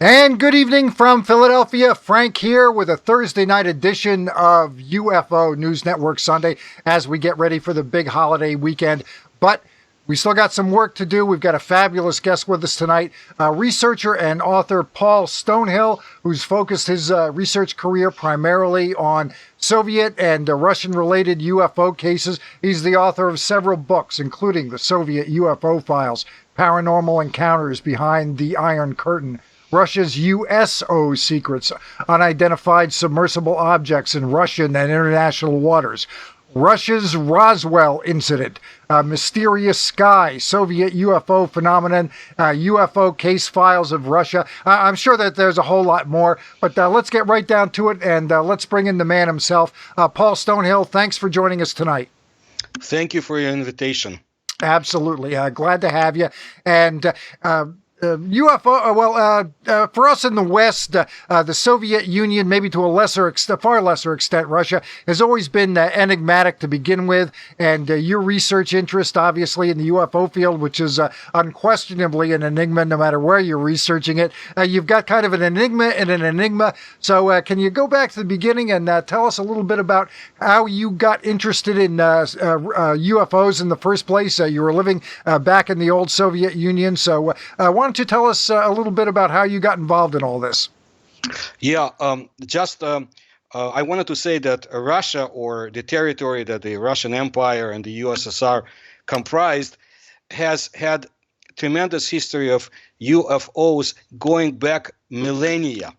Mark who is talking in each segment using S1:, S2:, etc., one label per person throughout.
S1: And good evening from Philadelphia. Frank here with a Thursday night edition of UFO News Network Sunday as we get ready for the big holiday weekend. But we still got some work to do. We've got a fabulous guest with us tonight, researcher and author Paul Stonehill, who's focused his research career primarily on Soviet and Russian-related UFO cases. He's the author of several books, including The Soviet UFO Files, Paranormal Encounters Behind the Iron Curtain, Russia's USO secrets, unidentified submersible objects in Russian and international waters, Russia's Roswell incident, mysterious sky, Soviet UFO phenomenon, UFO case files of Russia. I'm sure that there's a whole lot more, but let's get right down to it, and let's bring in the man himself. Paul Stonehill, thanks for joining us tonight.
S2: Thank you for your invitation.
S1: Absolutely. Glad to have you. And UFO, for us in the West, the Soviet Union, maybe to a far lesser extent, Russia, has always been enigmatic to begin with. And your research interest, obviously, in the UFO field, which is unquestionably an enigma no matter where you're researching it. You've got kind of an enigma and an enigma. So can you go back to the beginning and tell us a little bit about how you got interested in UFOs in the first place? You were living back in the old Soviet Union. So why don't you tell us a little bit about how you got involved in all this?
S2: Yeah, I wanted to say that Russia, or the territory that the Russian Empire and the USSR comprised, has had tremendous history of UFOs going back millennia.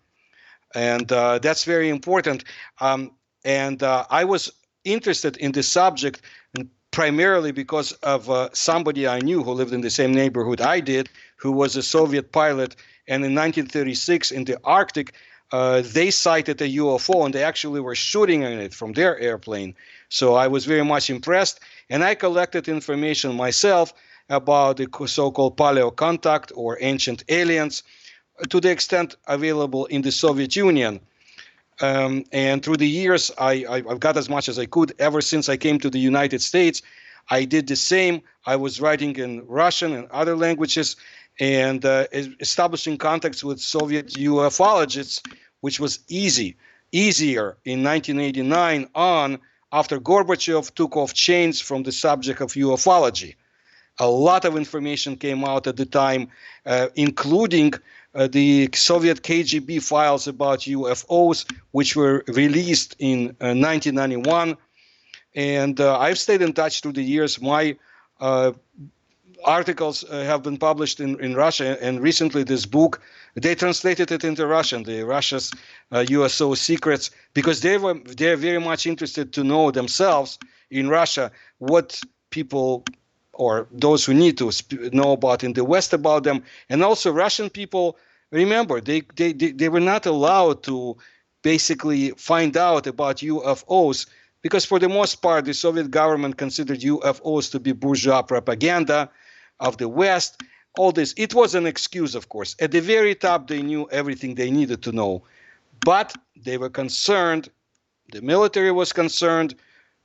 S2: And that's very important. I was interested in this subject primarily because of somebody I knew who lived in the same neighborhood I did, who was a Soviet pilot. And in 1936 in the Arctic, they sighted a UFO, and they actually were shooting at it from their airplane. So I was very much impressed, and I collected information myself about the so-called paleo contact or ancient aliens to the extent available in the Soviet Union. And through the years, I've got as much as I could. Ever since I came to the United States, I did the same. I was writing in Russian and other languages and establishing contacts with Soviet ufologists, which was easier in 1989 on, after Gorbachev took off chains from the subject of ufology. A lot of information came out at the time, including the Soviet KGB files about UFOs, which were released in 1991. And I've stayed in touch through the years. My articles have been published in Russia, and recently this book, they translated it into Russian, the Russia's USO secrets, because they're very much interested to know themselves in Russia what people or those who need to know about in the West about them. And also Russian people, remember, they were not allowed to basically find out about UFOs because for the most part, the Soviet government considered UFOs to be bourgeois propaganda of the West. All this, it was an excuse, of course. At the very top, they knew everything they needed to know. But they were concerned, the military was concerned,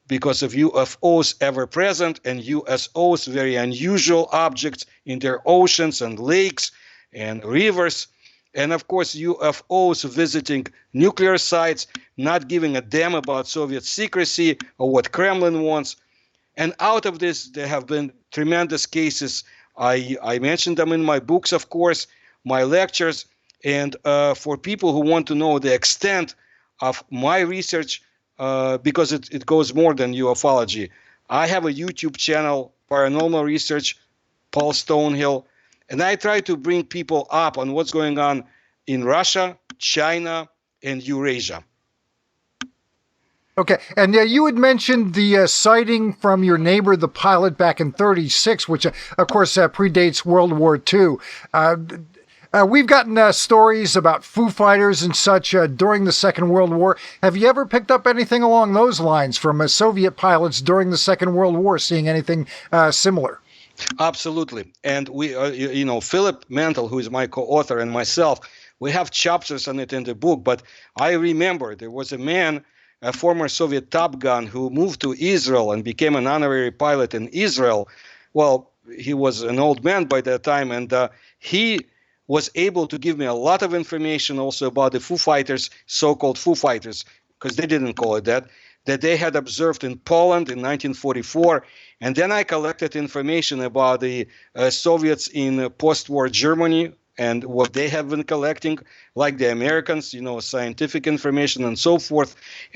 S2: because of UFOs ever present and USOs, very unusual objects in their oceans and lakes and rivers. And of course, UFOs visiting nuclear sites, not giving a damn about Soviet secrecy or what Kremlin wants. And out of this, there have been tremendous cases. I mentioned them in my books, of course, my lectures. And for people who want to know the extent of my research, because it goes more than ufology, I have a YouTube channel, Paranormal Research, Paul Stonehill, and I try to bring people up on what's going on in Russia, China, and Eurasia.
S1: Okay, and you had mentioned the sighting from your neighbor, the pilot, back in 1936, which, of course, predates World War II. We've gotten stories about Foo Fighters and such during the Second World War. Have you ever picked up anything along those lines from Soviet pilots during the Second World War, seeing anything similar?
S2: Absolutely. And we, Philip Mantle, who is my co-author, and myself, we have chapters on it in the book. But I remember there was a man, a former Soviet Top Gun, who moved to Israel and became an honorary pilot in Israel. Well, he was an old man by that time, and he was able to give me a lot of information also about the Foo Fighters, so-called Foo Fighters, because they didn't call it that they had observed in Poland in 1944. And then I collected information about the Soviets in post-war Germany and what they have been collecting, like the Americans, scientific information and so forth.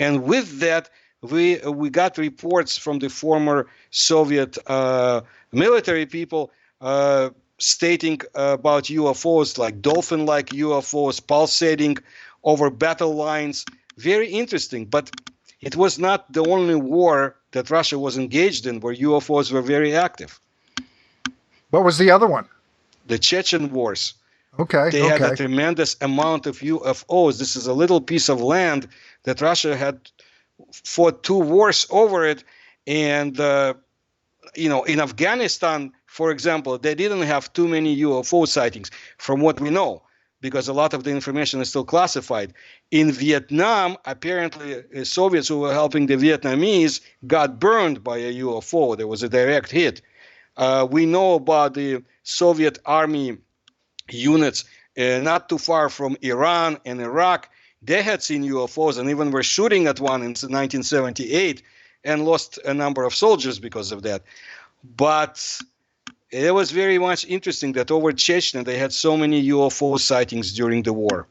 S2: And with that, we got reports from the former Soviet military people stating about UFOs, like dolphin-like UFOs pulsating over battle lines. Very interesting, but it was not the only war that Russia was engaged in where UFOs were very active.
S1: What was the other one?
S2: The Chechen wars.
S1: Okay.
S2: They had a tremendous amount of UFOs. This is a little piece of land that Russia had fought 2 wars over it. And, in Afghanistan, for example, they didn't have too many UFO sightings from what we know, because a lot of the information is still classified. In Vietnam, apparently, Soviets who were helping the Vietnamese got burned by a UFO. There was a direct hit. We know about the Soviet army units not too far from Iran and Iraq. They had seen UFOs and even were shooting at one in 1978 and lost a number of soldiers because of that. But it was very much interesting that over Chechnya they had so many UFO sightings during the war.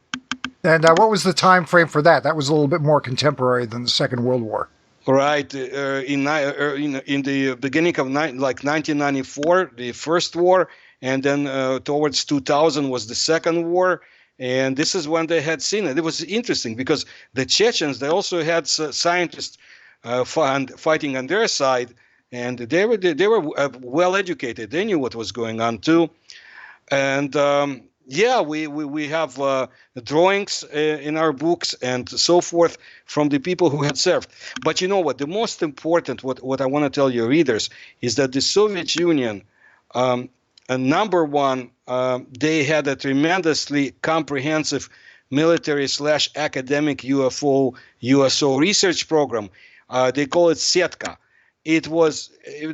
S1: And what was the time frame for that? That was a little bit more contemporary than the Second World War.
S2: Right. In the beginning of 1994, the first war, and then towards 2000 was the second war. And this is when they had seen it. It was interesting because the Chechens, they also had scientists fighting on their side, and they were well educated. They knew what was going on too. And we have drawings in our books and so forth from the people who had served. But you know what? The most important, what I want to tell your readers, is that the Soviet Union, number one, they had a tremendously comprehensive military/academic USO research program. They call it Setka. It was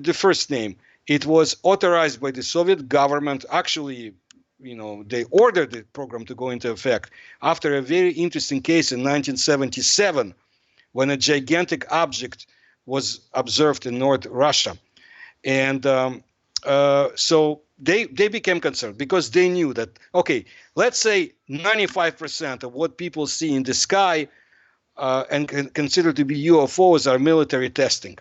S2: the first name. It was authorized by the Soviet government. Actually, they ordered the program to go into effect after a very interesting case in 1977 when a gigantic object was observed in North Russia. And so they became concerned because they knew that, okay, let's say 95% of what people see in the sky and consider to be UFOs are military testing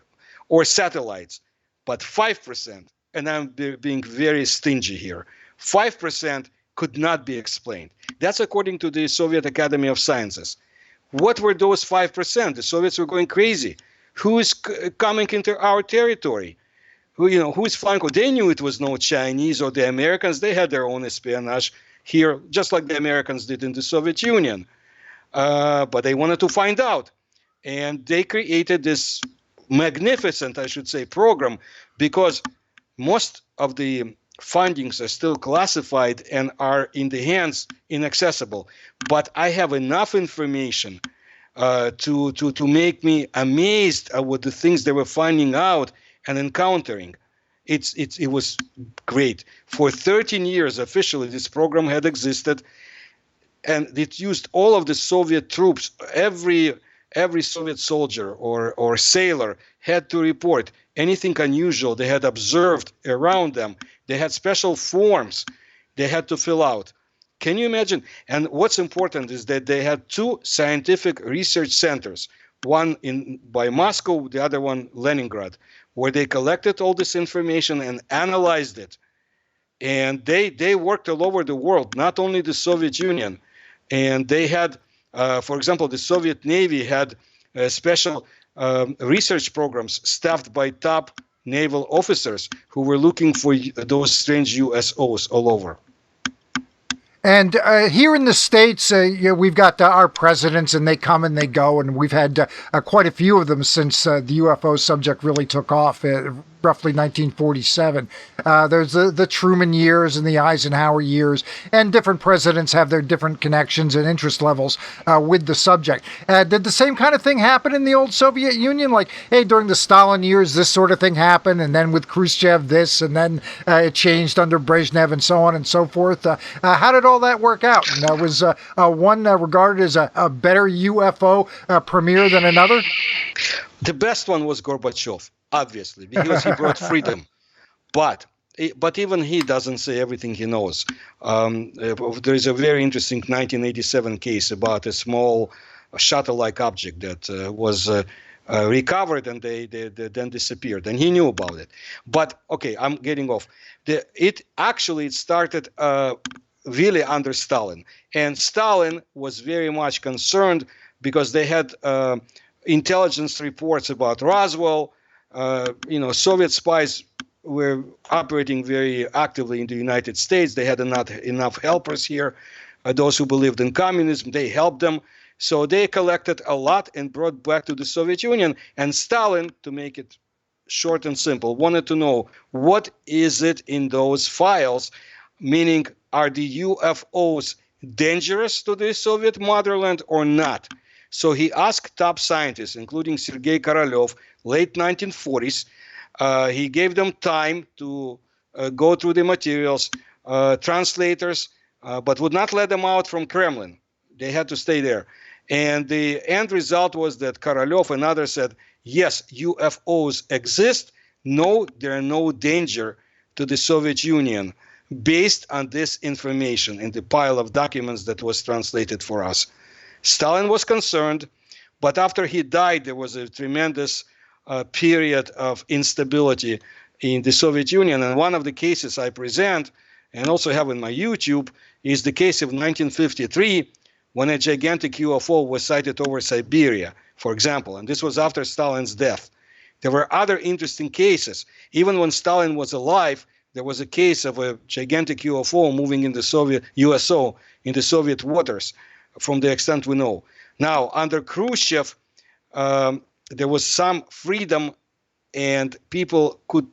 S2: or satellites, but 5%, and I'm being very stingy here, 5% could not be explained. That's according to the Soviet Academy of Sciences. What were those 5%? The Soviets were going crazy. Who is coming into our territory? Who is flying? They knew it was no Chinese or the Americans. They had their own espionage here, just like the Americans did in the Soviet Union. But they wanted to find out. And they created this magnificent, I should say, program, because most of the findings are still classified and are in the hands inaccessible. But I have enough information to make me amazed at what the things they were finding out and encountering. It was great. For 13 years, officially, this program had existed, and it used all of the Soviet troops. Every Soviet soldier or sailor had to report anything unusual they had observed around them. They had special forms they had to fill out. Can you imagine? And what's important is that they had 2 scientific research centers, one by Moscow, the other one Leningrad, where they collected all this information and analyzed it. And they worked all over the world, not only the Soviet Union. And they had, for example, the Soviet Navy had special research programs staffed by top naval officers who were looking for those strange USOs all over.
S1: And here in the States, we've got our presidents, and they come and they go, and we've had quite a few of them since the UFO subject really took off. roughly 1947. There's the Truman years and the Eisenhower years, and different presidents have their different connections and interest levels with the subject. Did the same kind of thing happen in the old Soviet Union? Like, hey, during the Stalin years, this sort of thing happened, and then with Khrushchev, this, and then it changed under Brezhnev, and so on and so forth. How did all that work out? And was one regarded as a better UFO premiere than another?
S2: The best one was Gorbachev, obviously, because he brought freedom. But even he doesn't say everything he knows. There is a very interesting 1987 case about a small shuttle-like object that was recovered and they then disappeared, and he knew about it. But okay, I'm getting off. It started really under Stalin, and Stalin was very much concerned because they had intelligence reports about Roswell. Soviet spies were operating very actively in the United States. They had not enough helpers here. Those who believed in communism, they helped them. So they collected a lot and brought back to the Soviet Union. And Stalin, to make it short and simple, wanted to know what is it in those files, meaning are the UFOs dangerous to the Soviet motherland or not? So he asked top scientists, including Sergei Korolev, late 1940s. He gave them time to go through the materials, translators, but would not let them out from Kremlin. They had to stay there. And the end result was that Korolev and others said, yes, UFOs exist. No, there are no danger to the Soviet Union based on this information in the pile of documents that was translated for us. Stalin was concerned, but after he died, there was a tremendous period of instability in the Soviet Union. And one of the cases I present and also have in my YouTube is the case of 1953, when a gigantic UFO was sighted over Siberia, for example. And this was after Stalin's death. There were other interesting cases. Even when Stalin was alive, there was a case of a gigantic UFO moving in the Soviet USO in the Soviet waters, from the extent we know. Now, under Khrushchev, there was some freedom and people could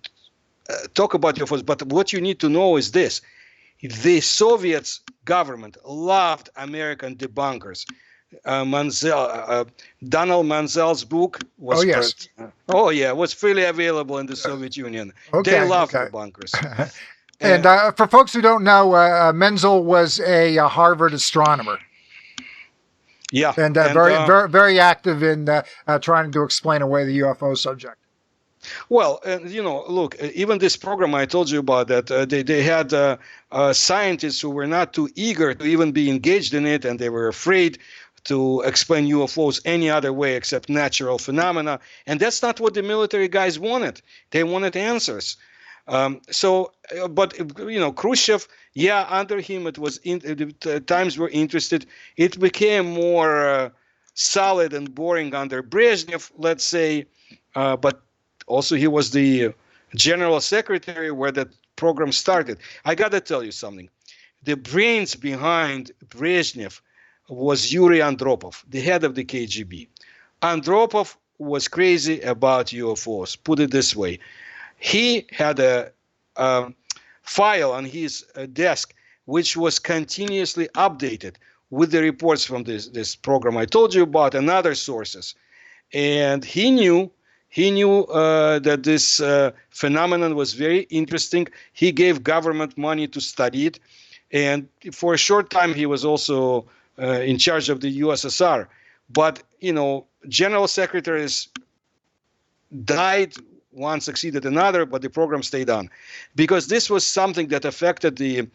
S2: talk about UFOs. But what you need to know is this. The Soviet government loved American debunkers. Donald Manzel's book was was freely available in the Soviet Union. They loved debunkers.
S1: And for folks who don't know, Menzel was a Harvard astronomer.
S2: Yeah,
S1: and very active in trying to explain away the UFO subject.
S2: Well, look, even this program I told you about, that they had scientists who were not too eager to even be engaged in it, and they were afraid to explain UFOs any other way except natural phenomena. And that's not what the military guys wanted. They wanted answers. But Khrushchev, under him it was the times were interested. It became more solid and boring under Brezhnev, let's say, but also he was the general secretary where that program started. I gotta tell you something. The brains behind Brezhnev was Yuri Andropov, the head of the KGB. Andropov was crazy about UFOs, put it this way. He had a file on his desk which was continuously updated with the reports from this program I told you about and other sources. And he knew that this phenomenon was very interesting. He gave government money to study it. And for a short time, he was also in charge of the USSR. But, general secretaries died, one succeeded another, but the program stayed on. Because this was something that affected the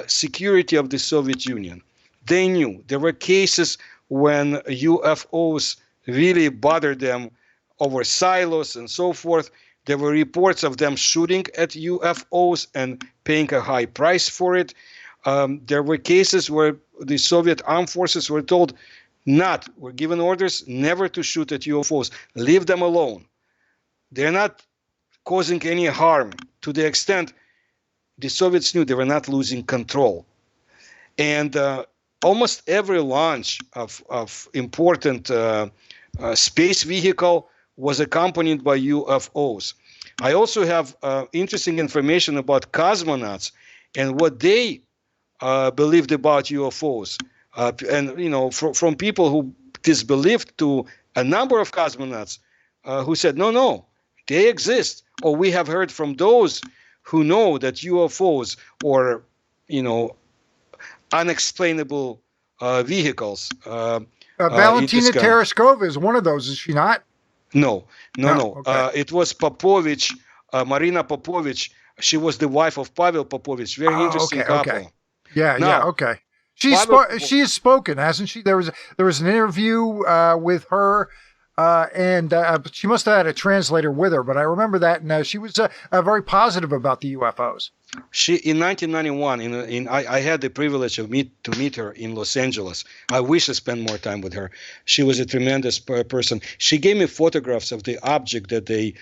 S2: security of the Soviet Union. They knew there were cases when UFOs really bothered them over silos and so forth. There were reports of them shooting at UFOs and paying a high price for it. There were cases where the Soviet armed forces were told were given orders never to shoot at UFOs. Leave them alone. They're not causing any harm, to the extent the Soviets knew they were not losing control. And almost every launch of important space vehicle was accompanied by UFOs. I also have interesting information about cosmonauts and what they believed about UFOs, and from people who disbelieved to a number of cosmonauts who said, no, they exist, or we have heard from those who know that UFOs or unexplainable vehicles in the
S1: Valentina
S2: sky.
S1: Tereshkova is one of those, is she not?
S2: No.
S1: Okay.
S2: It was Popovich, Marina Popovich. She was the wife of Pavel Popovich. Very
S1: Oh,
S2: interesting
S1: okay.
S2: couple.
S1: Yeah,
S2: Now,
S1: okay.
S2: Pavel,
S1: She has spoken, hasn't she? There was an interview with her, and she must have had a translator with her. But I remember that, and she was very positive about the UFOs.
S2: She in 1991, I had the privilege of to meet her in Los Angeles. I wish I spent more time with her. She was a tremendous person. She gave me photographs of the object that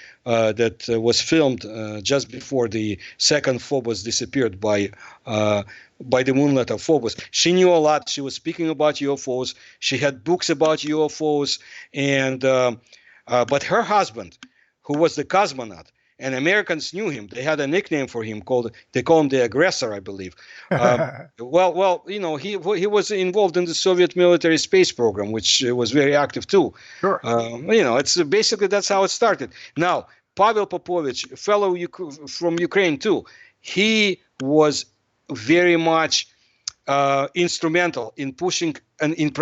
S2: was filmed just before the second Phobos disappeared by the moonlet of Phobos. She knew a lot. She was speaking about UFOs. She had books about UFOs, and but her husband, who was the cosmonaut, and Americans knew him. They had a nickname for him they call him the aggressor, I believe. Well, he was involved in the Soviet military space program, which was very active too.
S1: Sure.
S2: It's basically that's how it started. Now, Pavel Popovich, a fellow from Ukraine too, he was very much instrumental in pushing and in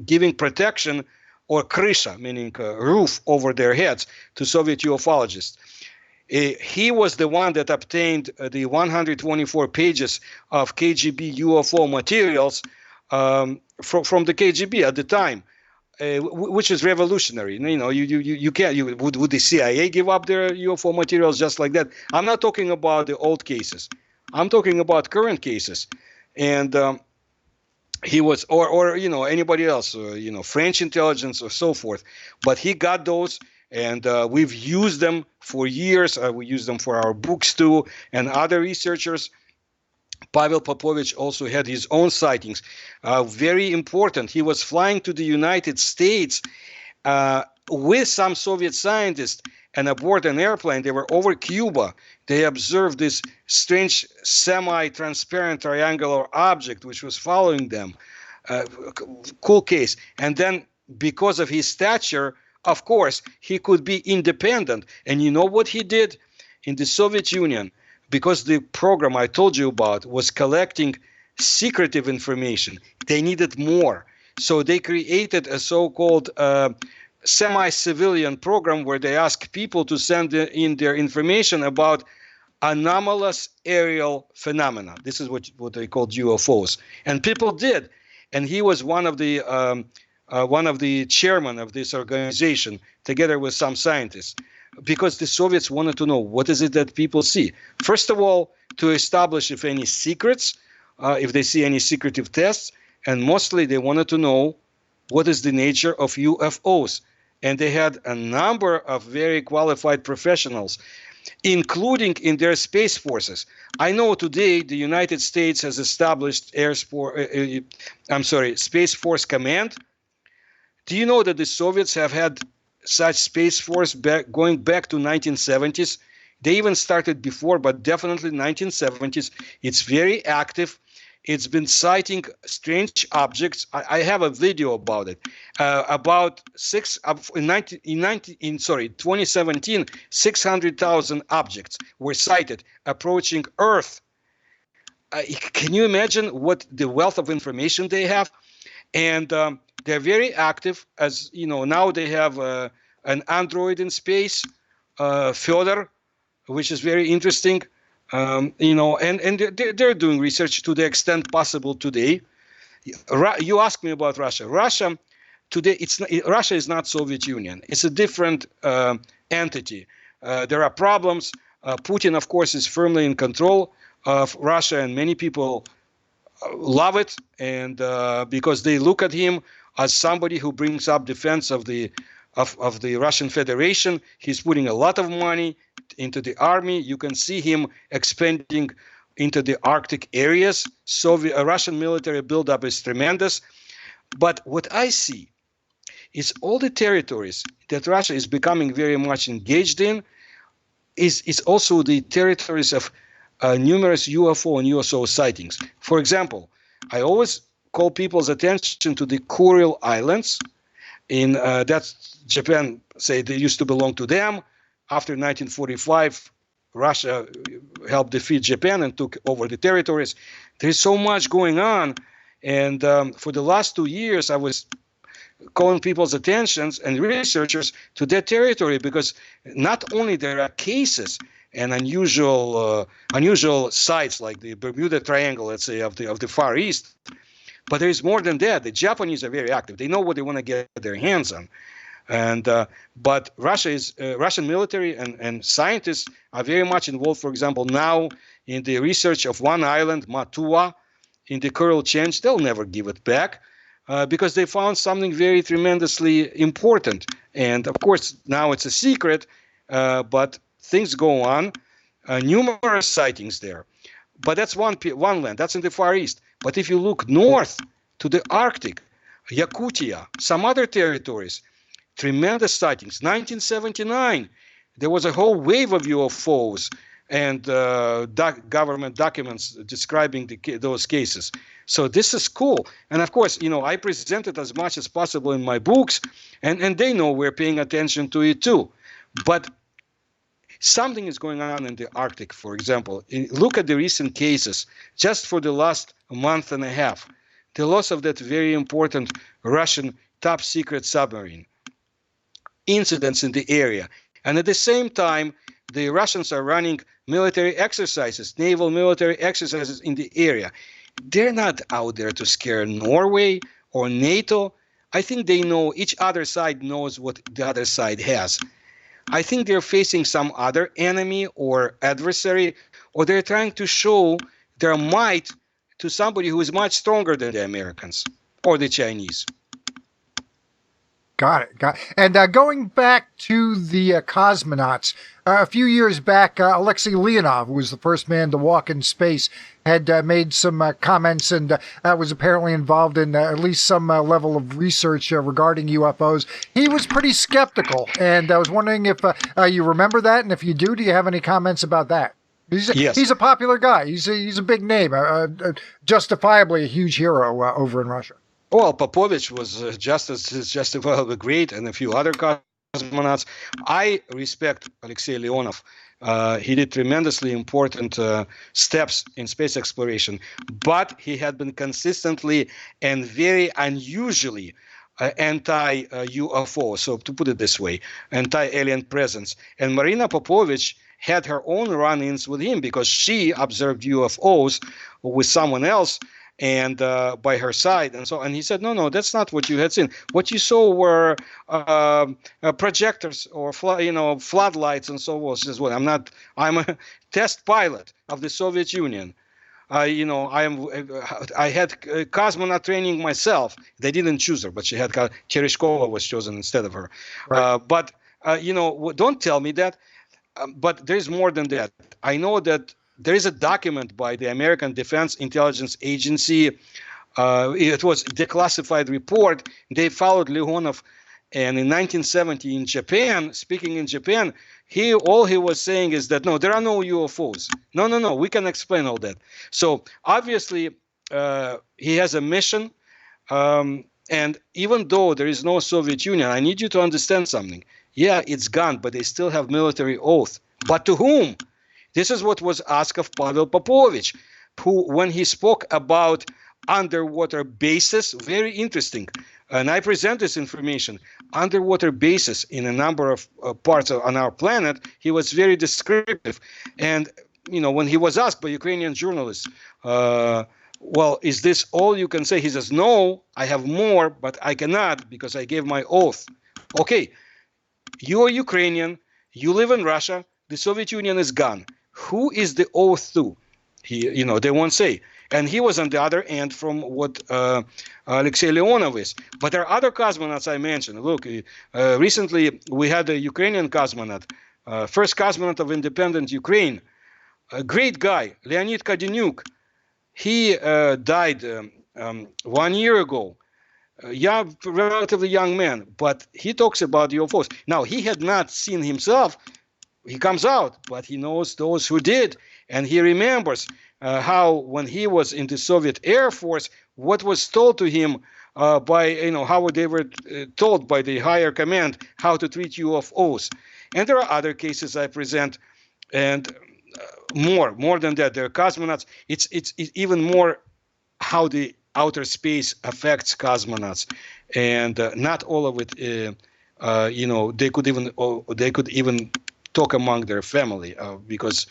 S2: giving protection or krysha, meaning roof over their heads, to Soviet ufologists. He was the one that obtained the 124 pages of KGB UFO materials from the KGB at the time, which is revolutionary. You can't. Would the CIA give up their UFO materials just like that? I'm not talking about the old cases. I'm talking about current cases, and he was, or anybody else, French intelligence or so forth. But he got those. And we've used them for years. We use them for our books too, and other researchers. Pavel Popovich also had his own sightings. Very important. He was flying to the United States with some Soviet scientists, and aboard an airplane, they were over Cuba. They observed this strange semi-transparent triangular object which was following them. Cool case. And then, because of his stature, of course, he could be independent. And you know what he did? In the Soviet Union, because the program I told you about was collecting secretive information, they needed more. So they created a so-called semi-civilian program where they ask people to send in their information about anomalous aerial phenomena. This is what they called UFOs. And people did. And he was one of the chairman of this organization, together with some scientists, because the Soviets wanted to know what is it that people see. First of all, to establish if any secrets, if they see any secretive tests, and mostly they wanted to know what is the nature of UFOs. And they had a number of very qualified professionals, including in their space forces. I know today the United States has established Space Force Command. Do you know that the Soviets have had such space force going back to 1970s? They even started before, but definitely 1970s. It's very active. It's been sighting strange objects. I have a video about it. In 2017, 600,000 objects were sighted approaching Earth. Can you imagine what the wealth of information they have? And they're very active. As you know, now they have an android in space, Fyodor, which is very interesting. And they're doing research to the extent possible today. You asked me about Russia. Russia today, Russia is not Soviet Union. It's a different entity. There are problems. Putin, of course, is firmly in control of Russia, and many people love it, and because they look at him as somebody who brings up defense of the Russian Federation. He's putting a lot of money into the army. You can see him expanding into the Arctic areas. Russian military buildup is tremendous. But what I see is all the territories that Russia is becoming very much engaged in is also the territories of numerous UFO and USO sightings. For example, I always call people's attention to the Kuril Islands. In that's Japan say they used to belong to them. After 1945, Russia helped defeat Japan and took over the territories. There's so much going on, and for the last 2 years, I was calling people's attentions and researchers to that territory because not only there are cases and unusual sites like the Bermuda Triangle, let's say, of the Far East, but there is more than that. The Japanese are very active. They know what they want to get their hands on. And but Russian military and scientists are very much involved, for example, now in the research of one island, Matua, in the Kuril Change. They'll never give it back because they found something very tremendously important. And of course, now it's a secret, but things go on. Numerous sightings there. But that's one land. That's in the Far East. But if you look north to the Arctic, Yakutia, some other territories, tremendous sightings. 1979, there was a whole wave of UFOs and government documents describing those cases. So this is cool. And of course, I present it as much as possible in my books, and they know we're paying attention to it too. But something is going on in the Arctic, for example. Look at the recent cases just for the last month and a half. The loss of that very important Russian top secret submarine. Incidents in the area. And at the same time, the Russians are running military exercises, naval military exercises in the area. They're not out there to scare Norway or NATO. I think they know, each other side knows what the other side has. I think they're facing some other enemy or adversary, or they're trying to show their might to somebody who is much stronger than the Americans or the Chinese.
S1: Got it. And going back to the cosmonauts, a few years back, Alexei Leonov, who was the first man to walk in space, had made some comments and was apparently involved in at least some level of research regarding UFOs. He was pretty skeptical, and I was wondering if you remember that, and if you do you have any comments about that?
S2: Yes.
S1: He's a popular guy. He's a big name, justifiably a huge hero over in Russia.
S2: Well, Popovich was just as justifiably great, and a few other cosmonauts. I respect Alexei Leonov. He did tremendously important steps in space exploration, but he had been consistently and very unusually anti-UFO, so to put it this way, anti-alien presence. And Marina Popovich had her own run-ins with him because she observed UFOs with someone else and by her side, and he said, no, that's not what you had seen. What you saw were projectors or floodlights and so on. She says, well, I'm a test pilot of the Soviet Union. I had cosmonaut training myself. They didn't choose her, but she had Tereshkova was chosen instead of her. Right. But don't tell me that. But there's more than that. I know that there is a document by the American Defense Intelligence Agency. It was a declassified report. They followed Leonov, and in 1970 in Japan, speaking in Japan, all he was saying is that no, there are no UFOs. No, we can explain all that. So obviously, he has a mission. And even though there is no Soviet Union, I need you to understand something. Yeah, it's gone, but they still have military oath. But to whom? This is what was asked of Pavel Popovich, who, when he spoke about underwater bases, very interesting, and I present this information, underwater bases in a number of parts on our planet, he was very descriptive. And, when he was asked by Ukrainian journalists, well, is this all you can say? He says, no, I have more, but I cannot because I gave my oath. Okay, you are Ukrainian, you live in Russia, the Soviet Union is gone. Who is the oath to? They won't say. And he was on the other end from what Alexei Leonov is. But there are other cosmonauts I mentioned. Look, recently we had a Ukrainian cosmonaut, first cosmonaut of independent Ukraine, a great guy, Leonid Kadynyuk. He died 1 year ago. Relatively young man, but he talks about UFOs. Now, he had not seen himself he comes out, but he knows those who did, and he remembers how when he was in the Soviet Air Force, what was told to him by how they were told by the higher command how to treat UFOs. And there are other cases I present, and more than that. There are cosmonauts. It's even more how the outer space affects cosmonauts, and not all of it. They could even talk among their family because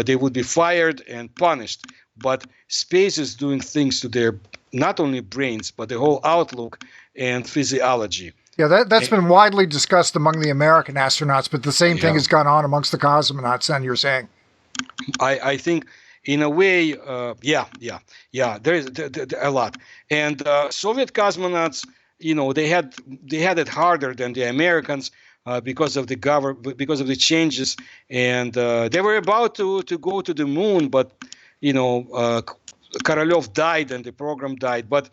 S2: they would be fired and punished. But space is doing things to their not only brains but the whole outlook and physiology.
S1: Yeah, that's been widely discussed among the American astronauts, but the same thing has gone on amongst the cosmonauts. Then you're saying,
S2: I think in a way, there is a lot. And Soviet cosmonauts, they had it harder than the Americans because of the changes, and they were about to go to the moon, but Korolev died and the program died. But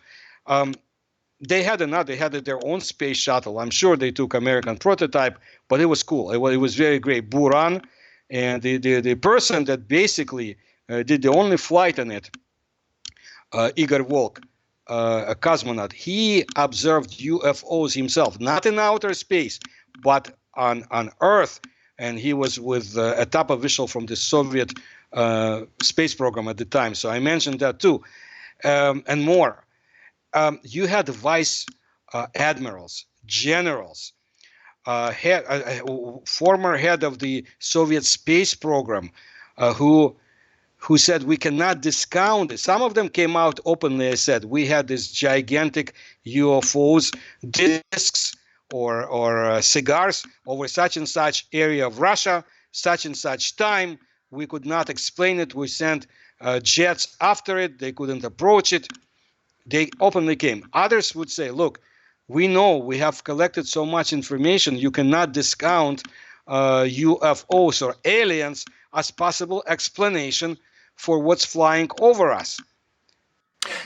S2: they had their own space shuttle. I'm sure they took American prototype, but it was cool. It was very great. Buran, and the person that basically did the only flight on it, Igor Volk, a cosmonaut, he observed UFOs himself, not in outer space, but on Earth. And he was with a top official from the Soviet space program at the time. So I mentioned that too, and more. You had vice admirals, generals, former head of the Soviet space program, who said we cannot discount it. Some of them came out openly and said we had these gigantic UFOs, discs or cigars over such and such area of Russia, such and such time. We could not explain it. We sent jets after it. They couldn't approach it. They openly came. Others would say, look, we know we have collected so much information, you cannot discount UFOs or aliens as possible explanation for what's flying over us.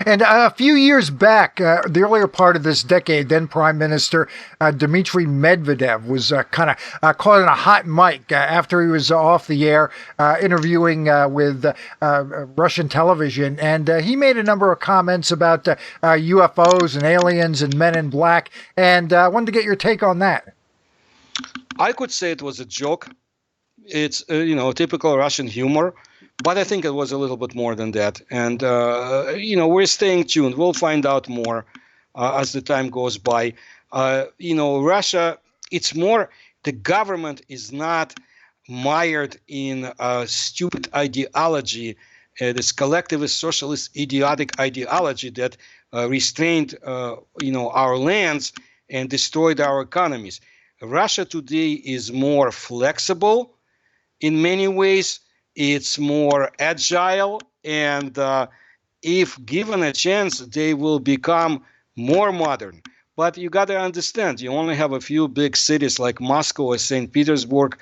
S1: And a few years back, the earlier part of this decade, then Prime Minister Dmitry Medvedev was kind of caught in a hot mic after he was off the air interviewing with Russian television. And he made a number of comments about UFOs and aliens and men in black. And I wanted to get your take on that.
S2: I could say it was a joke. It's, typical Russian humor. But I think it was a little bit more than that. And, we're staying tuned. We'll find out more as the time goes by. Russia, it's more, the government is not mired in stupid ideology, this collectivist socialist idiotic ideology that restrained, our lands and destroyed our economies. Russia today is more flexible in many ways. It's more agile, and if given a chance, they will become more modern. But you got to understand, you only have a few big cities like Moscow or St. Petersburg.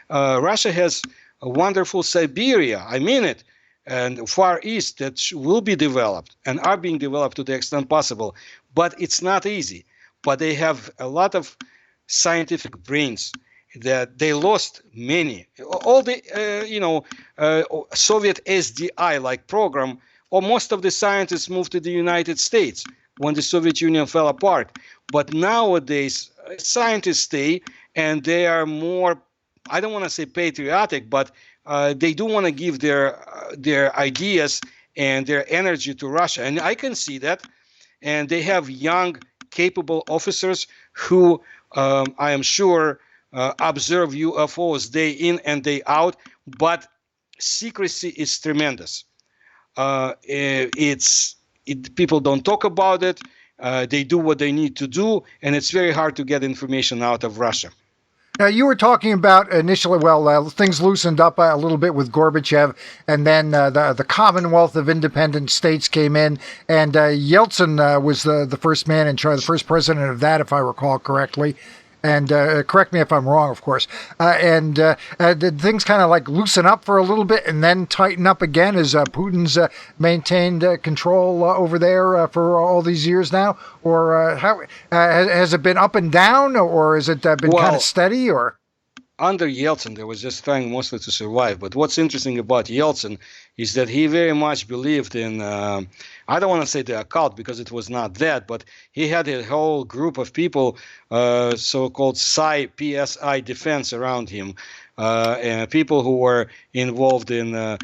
S2: Russia has a wonderful Siberia, I mean it, and Far East that will be developed and are being developed to the extent possible. But it's not easy. But they have a lot of scientific brains that they lost many. All the, Soviet SDI-like program, or most of the scientists moved to the United States when the Soviet Union fell apart. But nowadays, scientists stay, and they are more, I don't want to say patriotic, but they do want to give their ideas and their energy to Russia. And I can see that. And they have young, capable officers who, I am sure, observe UFOs day in and day out, but secrecy is tremendous. People don't talk about it. They do what they need to do, and it's very hard to get information out of Russia.
S1: Now, you were talking about initially, things loosened up a little bit with Gorbachev, and then the Commonwealth of Independent States came in, and Yeltsin was the first man in charge, the first president of that, if I recall correctly. And correct me if I'm wrong, of course. Did things kind of like loosen up for a little bit and then tighten up again as Putin's maintained control over there for all these years now? Or how has it been up and down, or has it been kind of steady? Or
S2: under Yeltsin, they was just trying mostly to survive. But what's interesting about Yeltsin is that he very much believed in, I don't want to say the occult because it was not that, but he had a whole group of people, so-called PSI defense around him, and people who were involved in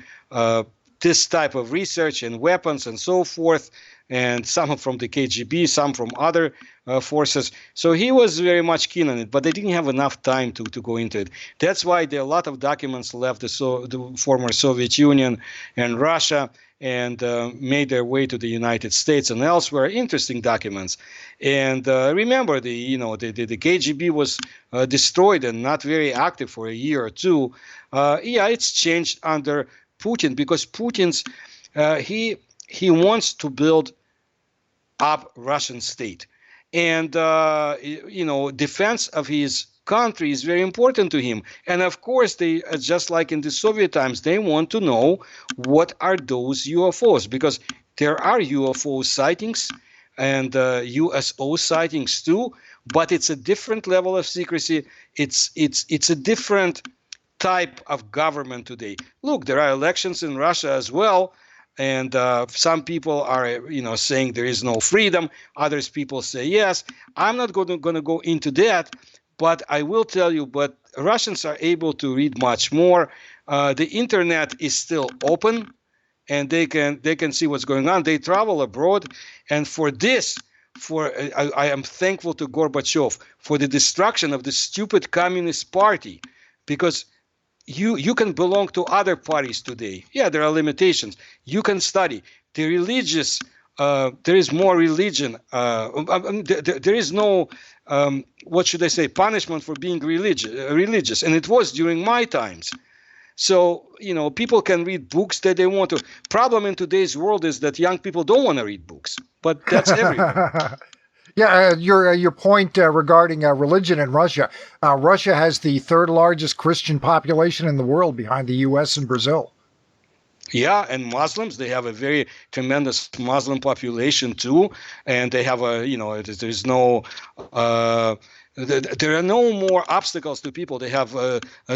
S2: this type of research and weapons and so forth, and some from the KGB, some from other forces. So he was very much keen on it, but they didn't have enough time to go into it. That's why there are a lot of documents left the former Soviet Union and Russia, and made their way to the United States and elsewhere. Interesting documents. And remember, the KGB was destroyed and not very active for a year or two. Yeah, it's changed under Putin, because Putin's he wants to build up Russian state, and defense of his country is very important to him. And of course, they just like in the Soviet times, they want to know what are those UFOs, because there are UFO sightings and USO sightings too, but it's a different level of secrecy. It's a different type of government today. Look, there are elections in Russia as well, and some people are saying there is no freedom. Others people say yes. I'm not going to go into that, but I will tell you, but Russians are able to read much more. The internet is still open, and they can see what's going on. They travel abroad, and for this, I am thankful to Gorbachev for the destruction of the stupid Communist Party, because you can belong to other parties today. Yeah, there are limitations. You can study. The religious, there is more religion. There is no, what should I say, punishment for being religious. And it was during my times. So, people can read books that they want to. Problem in today's world is that young people don't want to read books, but that's everywhere.
S1: Yeah, your point regarding religion in Russia. Russia has the third largest Christian population in the world, behind the U.S. and Brazil.
S2: Yeah, and Muslims, they have a very tremendous Muslim population too, and they have there's no. There are no more obstacles to people. They have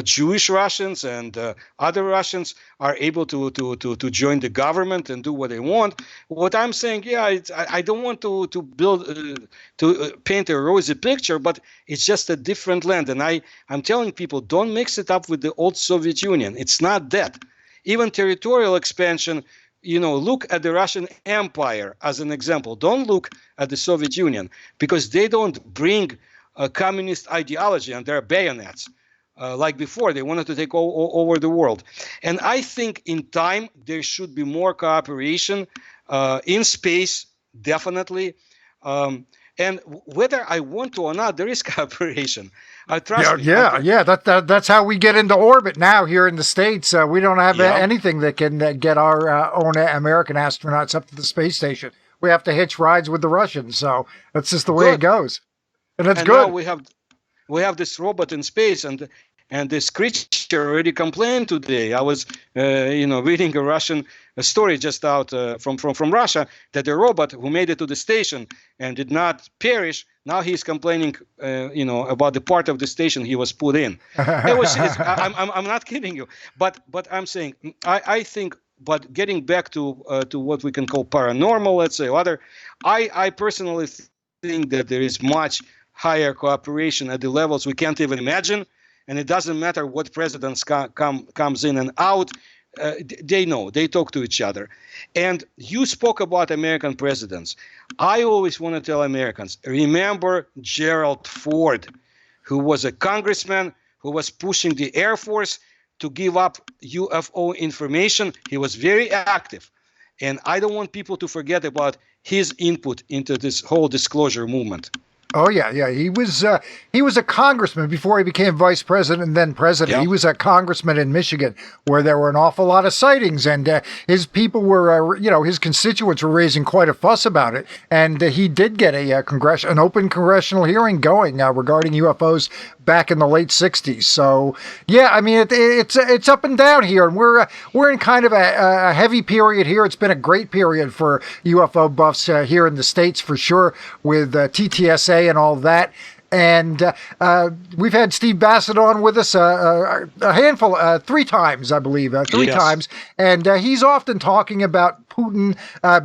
S2: Jewish Russians, and other Russians are able to join the government and do what they want. What I'm saying, yeah, I don't want to build to paint a rosy picture, but it's just a different land. And I'm telling people, don't mix it up with the old Soviet Union. It's not that. Even territorial expansion. Look at the Russian Empire as an example. Don't look at the Soviet Union, because they don't bring a communist ideology and their bayonets. Like before, they wanted to take over the world. And I think in time, there should be more cooperation in space, definitely. And whether I want to or not, there is cooperation. Trust me.
S1: Yeah. That's how we get into orbit now here in the States. We don't have anything that can get our own American astronauts up to the space station. We have to hitch rides with the Russians. So that's just the way it goes. And that's good.
S2: Now we have this robot in space, and this creature already complained today. I was reading a Russian story just out from Russia, that the robot who made it to the station and did not perish, now he's complaining about the part of the station he was put in. I'm not kidding you, but I'm saying I think. But getting back to what we can call paranormal, let's say, I personally think that there is much higher cooperation at the levels we can't even imagine, and it doesn't matter what presidents comes in and out. They know, they talk to each other. And you spoke about American presidents. I always want to tell Americans, remember Gerald Ford, who was a congressman who was pushing the Air Force to give up UFO information. He was very active. And I don't want people to forget about his input into this whole disclosure movement.
S1: Oh yeah. He was a congressman before he became vice president and then president. Yep. He was a congressman in Michigan, where there were an awful lot of sightings, and his people were, his constituents were raising quite a fuss about it. And he did get an open congressional hearing going regarding UFOs back in the late '60s. So yeah, I mean it's up and down here, and we're in kind of a heavy period here. It's been a great period for UFO buffs here in the States for sure, with TTSA and all that. And we've had Steve Bassett on with us a handful, 3 times, I believe, three
S2: Yes.
S1: times. And he's often talking about Putin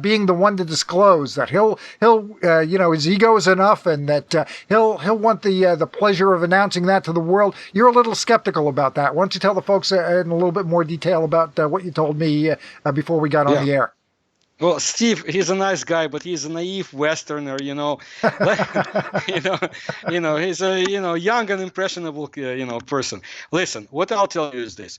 S1: being the one to disclose that he'll his ego is enough, and that he'll want the pleasure of announcing that to the world. You're a little skeptical about that. Why don't you tell the folks in a little bit more detail about what you told me before we got on the air?
S2: Well, Steve, he's a nice guy, but he's a naive Westerner, he's a young and impressionable person. Listen, what I'll tell you is this: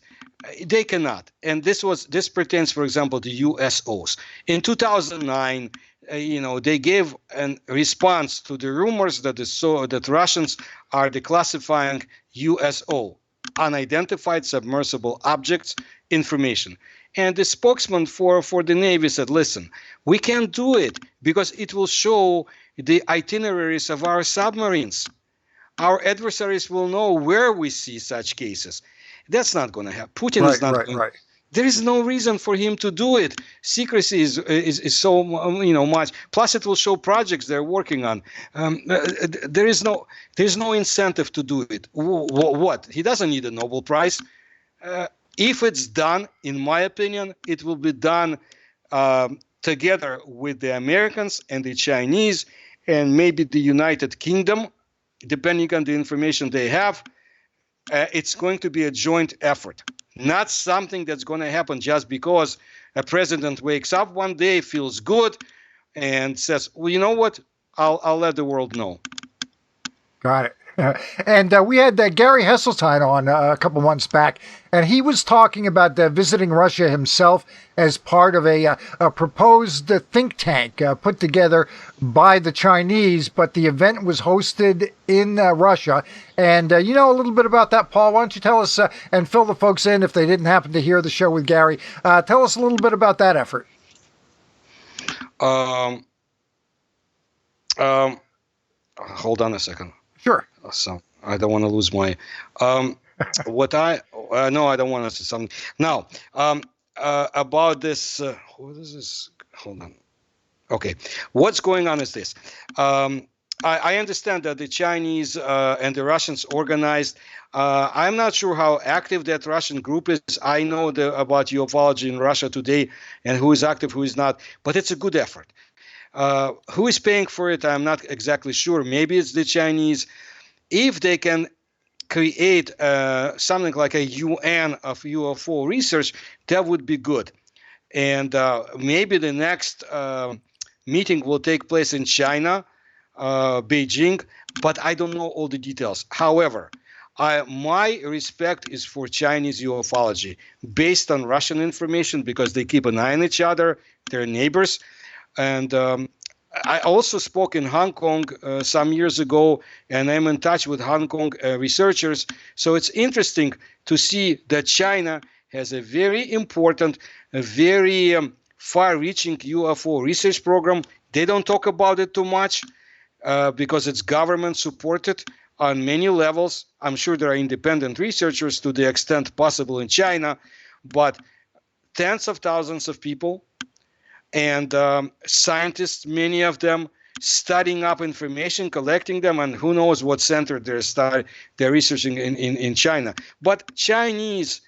S2: they cannot, and this pertains, for example, to USOs. In 2009, they gave a response to the rumors that Russians are declassifying USO, unidentified submersible objects, information. And the spokesman for the Navy said, listen, we can't do it because it will show the itineraries of our submarines. Our adversaries will know where we see such cases. That's not going to happen. Putin is not going.
S1: Right.
S2: There is no reason for him to do it. Secrecy is so much. Plus, it will show projects they're working on. There's no incentive to do it. What? He doesn't need a Nobel Prize. If it's done, in my opinion, it will be done together with the Americans and the Chinese and maybe the United Kingdom, depending on the information they have. It's going to be a joint effort, not something that's going to happen just because a president wakes up one day, feels good, and says, well, you know what? I'll let the world know. Got
S1: it. And we had Gary Hesseltine on a couple months back, and he was talking about visiting Russia himself as part of a proposed think tank put together by the Chinese, but the event was hosted in Russia. And you know a little bit about that, Paul. Why don't you tell us and fill the folks in if they didn't happen to hear the show with Gary. Tell us a little bit about that effort.
S2: Hold on a second.
S1: Sure.
S2: So I don't want to lose my no, I don't want to say something now about this. What is this? Hold on. Okay, what's going on is this. I understand that the Chinese and the Russians organized. I'm not sure how active that Russian group is. I know about ufology in Russia today and who is active, who is not, but it's a good effort. Who is paying for it? I'm not exactly sure. Maybe it's the Chinese. If they can create something like a UN of UFO research, that would be good. And maybe the next meeting will take place in China, Beijing, but I don't know all the details. However, my respect is for Chinese ufology based on Russian information because they keep an eye on each other, their neighbors. And I also spoke in Hong Kong some years ago, and I'm in touch with Hong Kong researchers. So it's interesting to see that China has a very important, a very far-reaching UFO research program. They don't talk about it too much because it's government-supported on many levels. I'm sure there are independent researchers to the extent possible in China, but tens of thousands of people and scientists, many of them, studying up information, collecting them, and who knows what center they're researching in China. But Chinese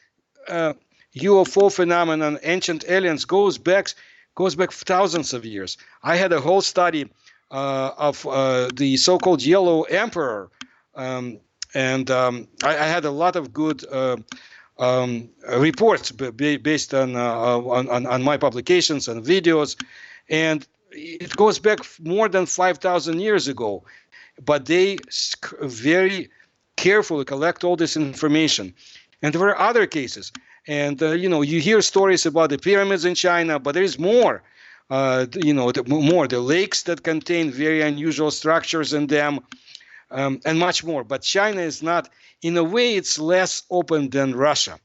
S2: UFO phenomenon, ancient aliens, goes back thousands of years. I had a whole study of the so-called Yellow Emperor, and I had a lot of good reports based on my publications and videos, and it goes back more than 5,000 years ago. But they very carefully collect all this information, and there were other cases. And you hear stories about the pyramids in China, but there is more. The lakes that contain very unusual structures in them. And much more. But China is not, in a way, it's less open than Russia.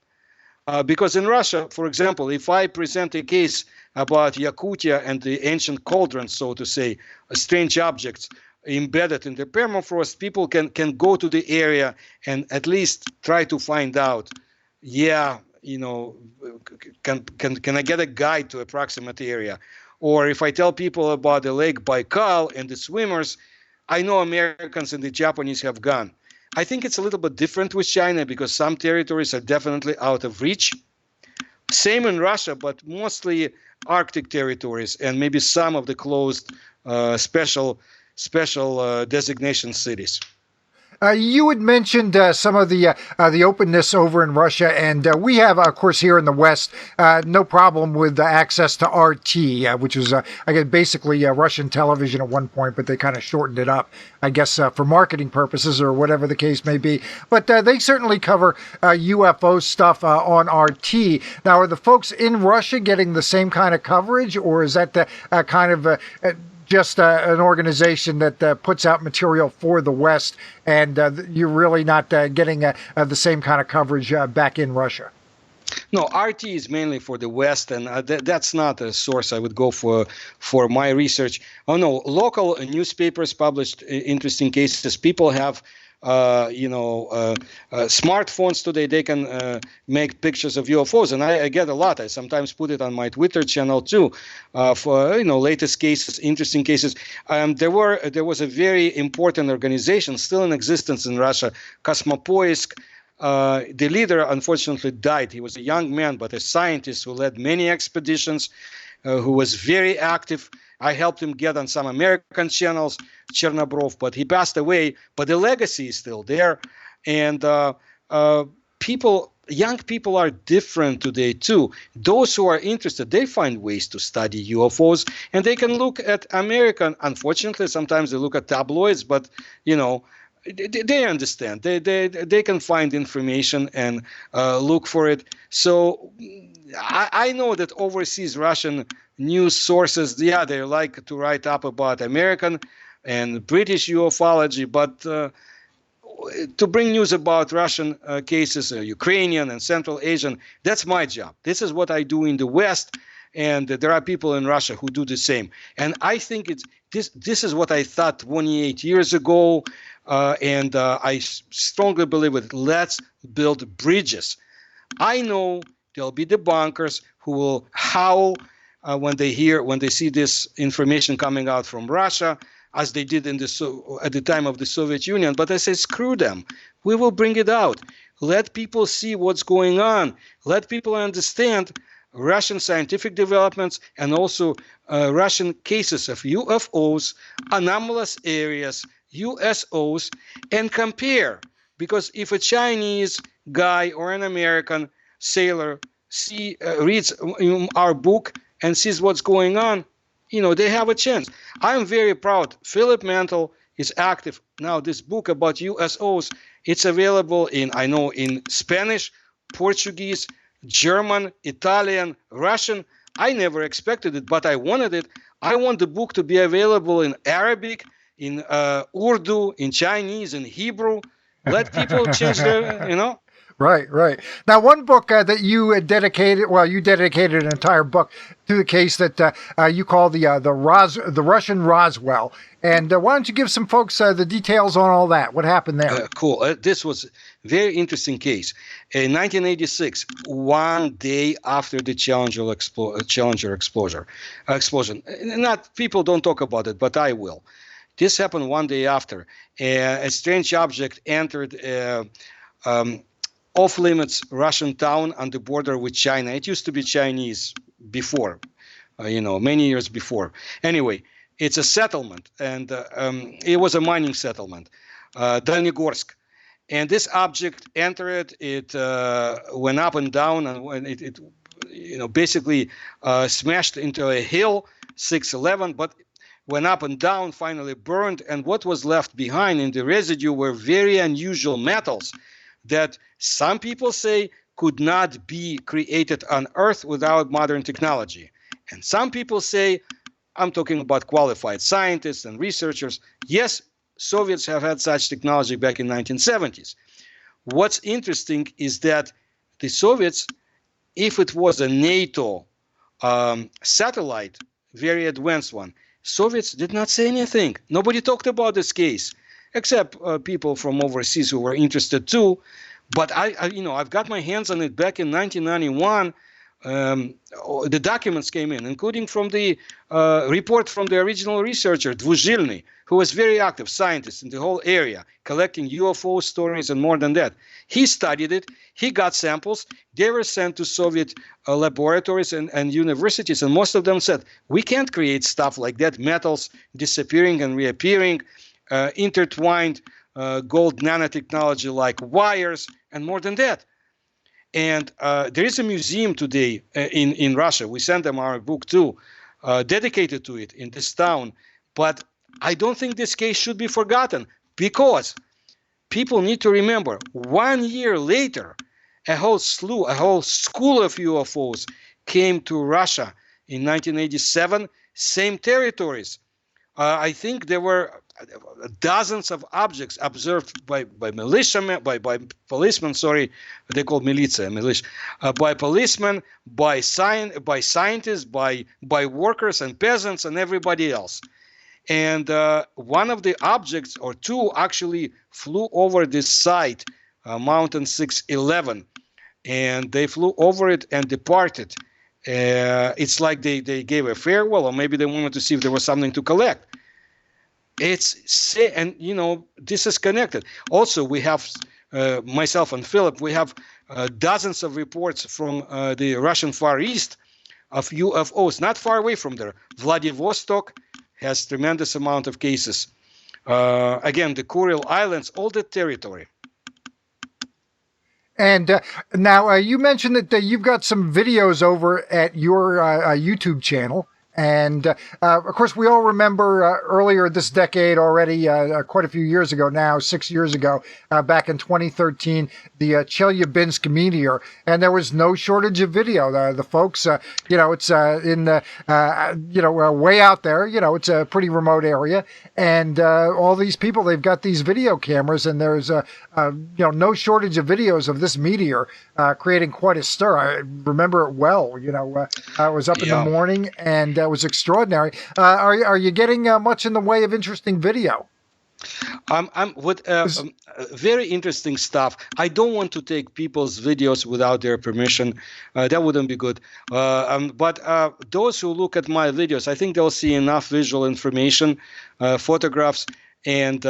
S2: Because in Russia, for example, if I present a case about Yakutia and the ancient cauldrons, so to say, strange objects embedded in the permafrost, people can go to the area and at least try to find out, can I get a guide to approximate area? Or if I tell people about the Lake Baikal and the swimmers, I know Americans and the Japanese have gone. I think it's a little bit different with China because some territories are definitely out of reach. Same in Russia, but mostly Arctic territories and maybe some of the closed special designation cities.
S1: You had mentioned some of the openness over in Russia, and we have, of course, here in the West, no problem with access to RT, which was, I guess, basically Russian television at one point, but they kind of shortened it up, I guess, for marketing purposes or whatever the case may be. But they certainly cover UFO stuff on RT. Now, are the folks in Russia getting the same kind of coverage, or is that the kind of just an organization that puts out material for the West, and you're really not getting the same kind of coverage back in Russia?
S2: No, RT is mainly for the West, and that's not a source I would go for my research. Oh no, local newspapers published interesting cases. People have smartphones today. They can make pictures of UFOs, and I get a lot. I sometimes put it on my Twitter channel too, for latest cases, interesting cases. There was a very important organization still in existence in Russia, Cosmopoisk. The leader unfortunately died. He was a young man, but a scientist who led many expeditions, who was very active. I helped him get on some American channels, Chernobrov, but he passed away. But the legacy is still there. And young people are different today too. Those who are interested, they find ways to study UFOs, and they can look at American. Unfortunately, sometimes they look at tabloids, but they understand. They can find information and look for it. So I know that overseas Russian news sources, they like to write up about American and British ufology, but to bring news about Russian cases, Ukrainian and Central Asian, that's my job. This is what I do in the West, and there are people in Russia who do the same. And I think this is what I thought 28 years ago, and I strongly believe it. Let's build bridges. I know there'll be debunkers who will howl when they see this information coming out from Russia, as they did at the time of the Soviet Union. But I say, screw them. We will bring it out. Let people see what's going on. Let people understand Russian scientific developments and also Russian cases of UFOs, anomalous areas, USOs, and compare. Because if a Chinese guy or an American sailor reads our book and sees what's going on, they have a chance. I'm very proud. Philip Mantle is active. Now, this book about USOs, it's available in Spanish, Portuguese, German, Italian, Russian. I never expected it, but I wanted it. I want the book to be available in Arabic, in Urdu, in Chinese, in Hebrew. Let people change their,
S1: Right. Now, one book that you dedicated an entire book to the case that you call the Russian Roswell. And why don't you give some folks the details on all that? What happened there?
S2: Cool. This was a very interesting case. In 1986, one day after the Challenger explosion. People don't talk about it, but I will. This happened one day after. A strange object entered off-limits Russian town on the border with China. It used to be Chinese before, many years before. Anyway, it's a settlement, and it was a mining settlement, Dalnegorsk. And this object entered, it went up and down, and it basically smashed into a hill, 611, but went up and down, finally burned. And what was left behind in the residue were very unusual metals that some people say could not be created on Earth without modern technology. And some people say, I'm talking about qualified scientists and researchers, yes, Soviets have had such technology back in 1970s. What's interesting is that the Soviets, if it was a NATO satellite, very advanced one, Soviets did not say anything. Nobody talked about this case, except people from overseas who were interested too. But I've got my hands on it back in 1991 the documents came in, including from the report from the original researcher, Dvuzhilny, who was very active scientist in the whole area, collecting UFO stories and more than that. He studied it. He got samples. They were sent to Soviet laboratories and universities, and most of them said, we can't create stuff like that, metals disappearing and reappearing, intertwined gold nanotechnology like wires, and more than that. And there is a museum today in Russia. We sent them our book too, dedicated to it in this town. But I don't think this case should be forgotten, because people need to remember 1 year later, a whole school of UFOs came to Russia in 1987, same territories. I think there were dozens of objects observed by militiamen, by policemen. Sorry, they call militia, by policemen, by scientists, by workers and peasants and everybody else. And one of the objects, or two, actually flew over this site, Mountain 611, and they flew over it and departed. It's like they gave a farewell, or maybe they wanted to see if there was something to collect. And this is connected. Also, we have myself and Philip. We have dozens of reports from the Russian Far East of UFOs, not far away from there. Vladivostok has tremendous amount of cases. Again, the Kuril Islands, all that territory.
S1: And now you mentioned that you've got some videos over at your YouTube channel. And, of course, we all remember earlier this decade already, quite a few years ago now, 6 years ago, back in 2013, the Chelyabinsk Meteor. And there was no shortage of video. The folks, it's in, way out there. It's a pretty remote area. And all these people, they've got these video cameras, and there's, no shortage of videos of this meteor creating quite a stir. I remember it well. I was up in the morning, and was extraordinary. Are you getting much in the way of interesting video?
S2: I'm with very interesting stuff. I don't want to take people's videos without their permission. That wouldn't be good. But those who look at my videos, I think they'll see enough visual information, photographs, and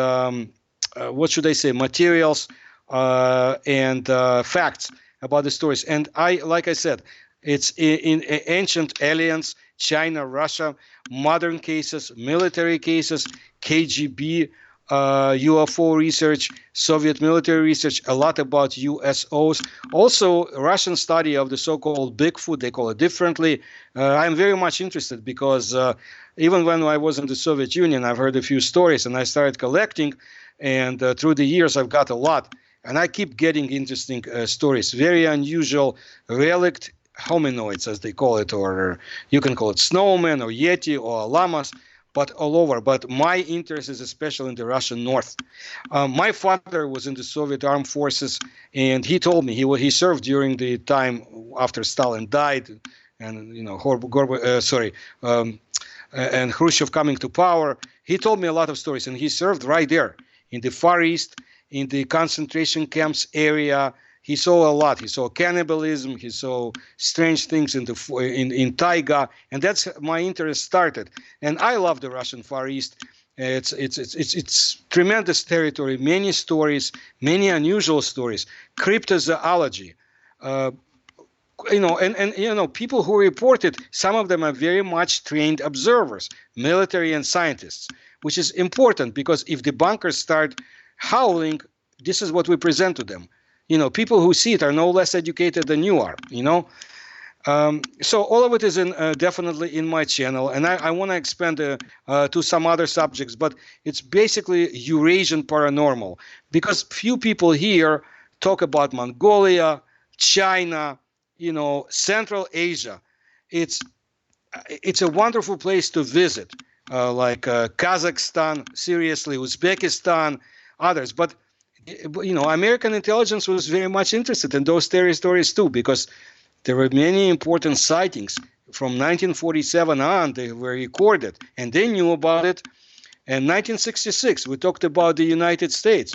S2: materials and facts about the stories. And like I said, it's in ancient aliens, China, Russia, modern cases, military cases, KGB, UFO research, Soviet military research, a lot about USOs. Also, Russian study of the so-called Bigfoot, they call it differently. I'm very much interested because even when I was in the Soviet Union, I've heard a few stories and I started collecting. And through the years, I've got a lot. And I keep getting interesting stories, very unusual relict hominoids, as they call it, or you can call it snowmen or yeti or llamas, but all over. But my interest is especially in the Russian north. My father was in the Soviet armed forces, and he told me he served during the time after Stalin died, and and Khrushchev coming to power. He told me a lot of stories, and he served right there in the Far East, in the concentration camps area. He saw a lot. He saw cannibalism. He saw strange things in taiga, and that's my interest started. And I love the Russian Far East. It's tremendous territory, many stories, many unusual stories, cryptozoology. People who report it, some of them are very much trained observers, military and scientists, which is important because if the bunkers start howling, this is what we present to them. People who see it are no less educated than you are, So all of it is definitely in my channel. And I want to expand to some other subjects, but it's basically Eurasian paranormal because few people here talk about Mongolia, China, Central Asia. It's a wonderful place to visit, like Kazakhstan, seriously, Uzbekistan, others. But American intelligence was very much interested in those territories too, because there were many important sightings from 1947 on. They were recorded, and they knew about it. And 1966, we talked about the United States.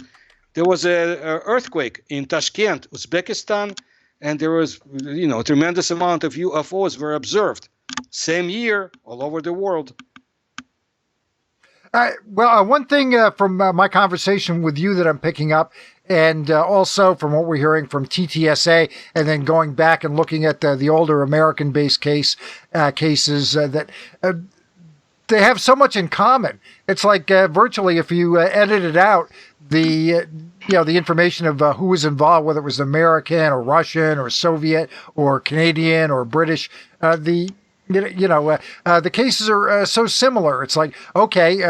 S2: There was an earthquake in Tashkent, Uzbekistan, and there was, a tremendous amount of UFOs were observed. Same year, all over the world.
S1: One thing from my conversation with you that I'm picking up, and also from what we're hearing from TTSA, and then going back and looking at the older American-based cases, that they have so much in common. It's like virtually, if you edited out the information of who was involved, whether it was American or Russian or Soviet or Canadian or British, the cases are so similar. It's like, okay,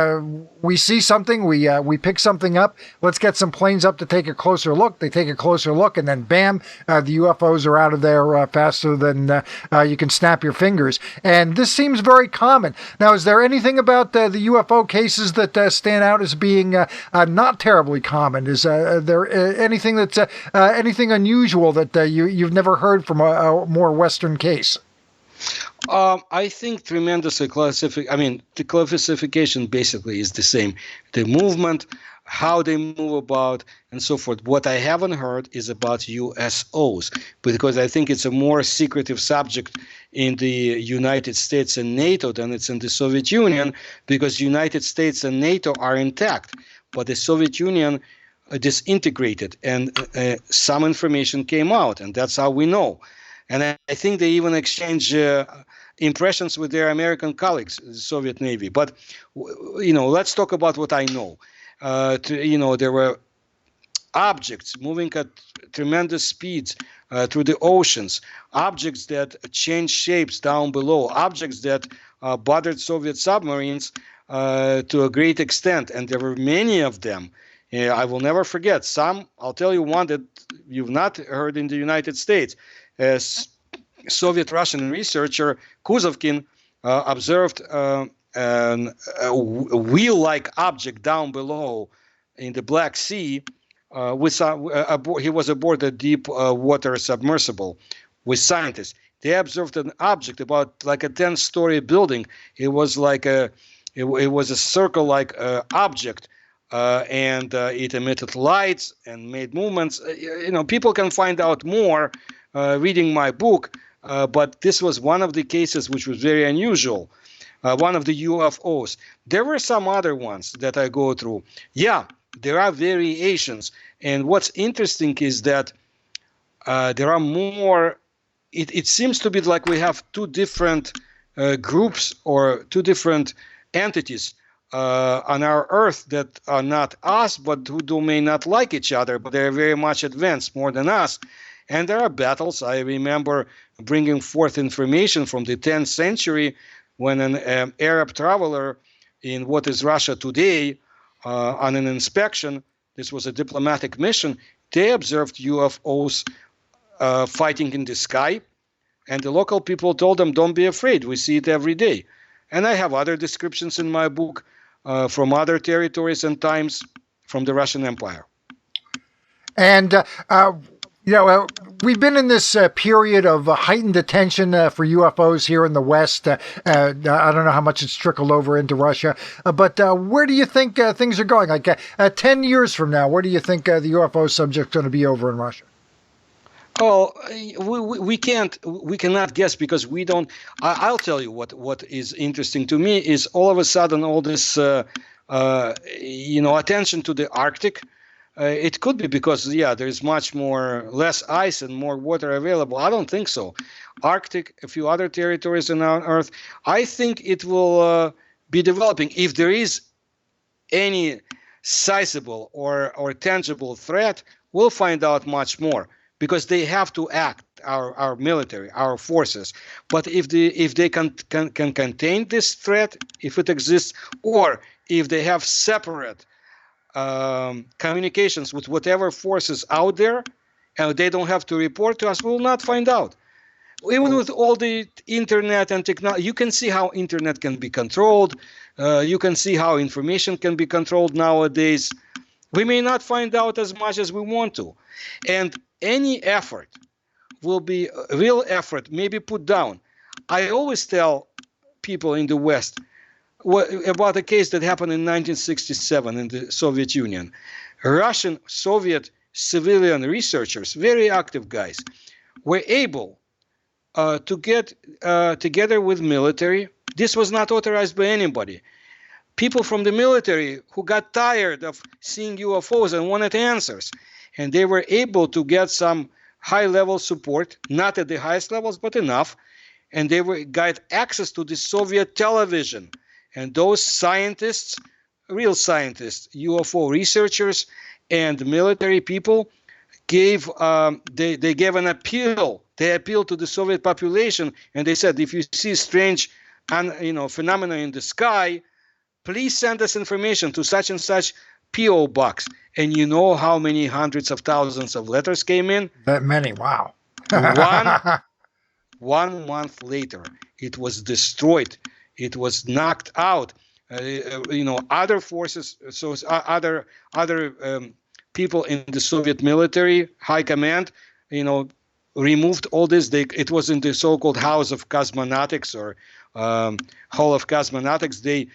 S1: we see something, we pick something up. Let's get some planes up to take a closer look. They take a closer look, and then bam, the UFOs are out of there faster than you can snap your fingers. And this seems very common. Now, is there anything about the UFO cases that stand out as being not terribly common? Is there anything that's anything unusual that you've never heard from a more Western case?
S2: I think tremendously the classification basically is the same. The movement, how they move about, and so forth. What I haven't heard is about USOs, because I think it's a more secretive subject in the United States and NATO than it's in the Soviet Union, because United States and NATO are intact, but the Soviet Union disintegrated, and some information came out, and that's how we know. And I think they even exchange impressions with their American colleagues, the Soviet Navy. But, let's talk about what I know. There were objects moving at tremendous speeds through the oceans, objects that changed shapes down below, objects that bothered Soviet submarines to a great extent. And there were many of them. I will never forget some. I'll tell you one that you've not heard in the United States. Soviet-Russian researcher Kuzovkin observed a wheel-like object down below in the Black Sea. He was aboard a deep water submersible with scientists. They observed an object about like a 10-story building. It was like it was a circle-like object. And it emitted lights and made movements. People can find out more reading my book, but this was one of the cases which was very unusual, one of the UFOs. There were some other ones that I go through. Yeah, there are variations. And what's interesting is that there are more. It seems to be like we have two different groups or two different entities on our Earth that are not us, but who may not like each other, but they're very much advanced, more than us. And there are battles. I remember bringing forth information from the 10th century when an Arab traveler in what is Russia today on an inspection, this was a diplomatic mission, they observed UFOs fighting in the sky. And the local people told them, don't be afraid, we see it every day. And I have other descriptions in my book from other territories and times from the Russian Empire.
S1: And we've been in this period of heightened attention for UFOs here in the West. I don't know how much it's trickled over into Russia, but where do you think things are going? Like 10 years from now, where do you think the UFO subject is going to be over in Russia?
S2: Oh, we cannot guess because we don't. I'll tell you what is interesting to me is all of a sudden all this attention to the Arctic. It could be because there's less ice and more water available. I don't think so. Arctic, a few other territories on Earth. I think it will be developing. If there is any sizable or tangible threat, we'll find out much more. Because they have to act, our military, our forces. But if they can contain this threat, if it exists, or if they have separate communications with whatever forces out there, and they don't have to report to us, we will not find out. Even with all the internet and technology, you can see how internet can be controlled. You can see how information can be controlled nowadays. We may not find out as much as we want to. And any effort will be a real effort, maybe put down. I always tell people in the West about a case that happened in 1967 in the Soviet Union. Russian, Soviet civilian researchers, very active guys, were able to get together with military. This was not authorized by anybody. People from the military who got tired of seeing UFOs and wanted answers. And they were able to get some high-level support, not at the highest levels, but enough. And they got access to the Soviet television. And those scientists, real scientists, UFO researchers, and military people gave they gave an appeal. They appealed to the Soviet population, and they said, if you see strange, phenomena in the sky, please send us information to such and such PO box. And you know how many hundreds of thousands of letters came in?
S1: That many, wow.
S2: One month later, it was destroyed. It was knocked out. Other forces, so other people in the Soviet military high command, removed all this. It was in the so-called House of Cosmonautics or Hall of Cosmonautics. They